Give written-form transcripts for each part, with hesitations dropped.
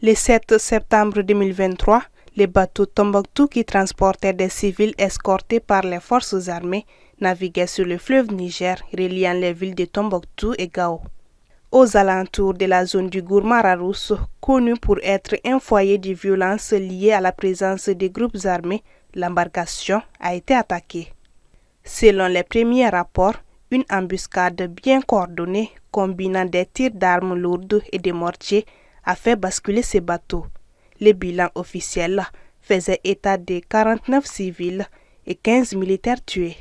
Le 7 septembre 2023, le bateau Tombouctou qui transportait des civils escortés par les forces armées naviguait sur le fleuve Niger, reliant les villes de Tombouctou et Gao. Aux alentours de la zone du Gourmararousse, connue pour être un foyer de violence lié à la présence des groupes armés, l'embarcation a été attaquée. Selon les premiers rapports, une embuscade bien coordonnée, combinant des tirs d'armes lourdes et des mortiers, a fait basculer ces bateaux. Le bilan officiel faisait état de 49 civils et 15 militaires tués.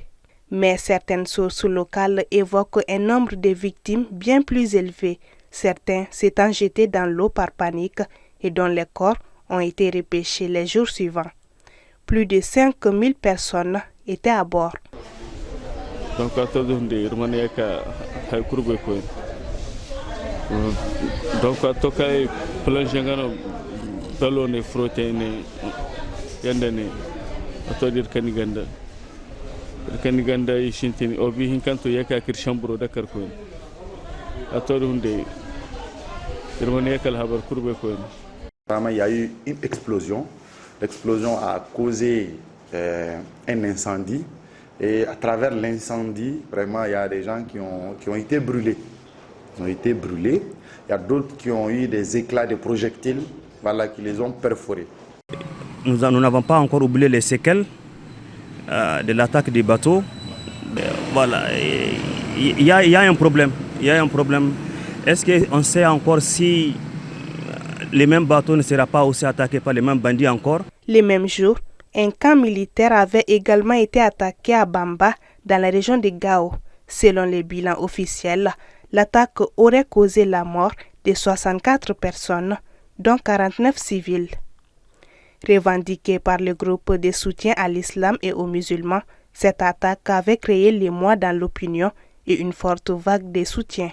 Mais certaines sources locales évoquent un nombre de victimes bien plus élevé, certains s'étant jetés dans l'eau par panique et dont les corps ont été repêchés les jours suivants. Plus de 5000 personnes étaient à bord. Donc, Kaniganda ishintini obi hinkanto yaka kirshambro dakar ko atoru hunde irmone yakal habar kurbe ko. Vraiment, il y a eu une explosion. L'explosion a causé un incendie et à travers l'incendie, vraiment, il y a des gens qui ont été brûlés. Ils ont été brûlés. Il y a d'autres qui ont eu des éclats de projectiles, voilà, qui les ont perforés. Nous n'avons pas encore oublié les séquelles de l'attaque des bateaux. Voilà, il y a un problème. Est-ce qu'on sait encore si les mêmes bateaux ne seront pas aussi attaqués par les mêmes bandits encore? Le même jour, un camp militaire avait également été attaqué à Bamba, dans la région de Gao. Selon les bilans officiels, l'attaque aurait causé la mort de 64 personnes, dont 49 civils. Revendiquée par le groupe de soutien à l'islam et aux musulmans, cette attaque avait créé l'émoi dans l'opinion et une forte vague de soutien.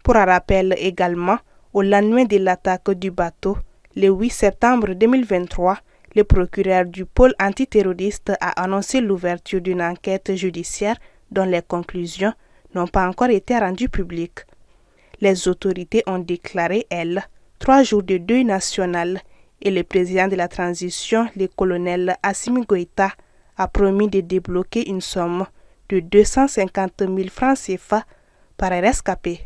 Pour un rappel également, au lendemain de l'attaque du bateau, le 8 septembre 2023, le procureur du pôle antiterroriste a annoncé l'ouverture d'une enquête judiciaire dont les conclusions n'ont pas encore été rendues publiques. Les autorités ont déclaré, elles, 3 jours de deuil national et le président de la transition, le colonel Assimi Goïta, a promis de débloquer une somme de 250 000 francs CFA par rescapé.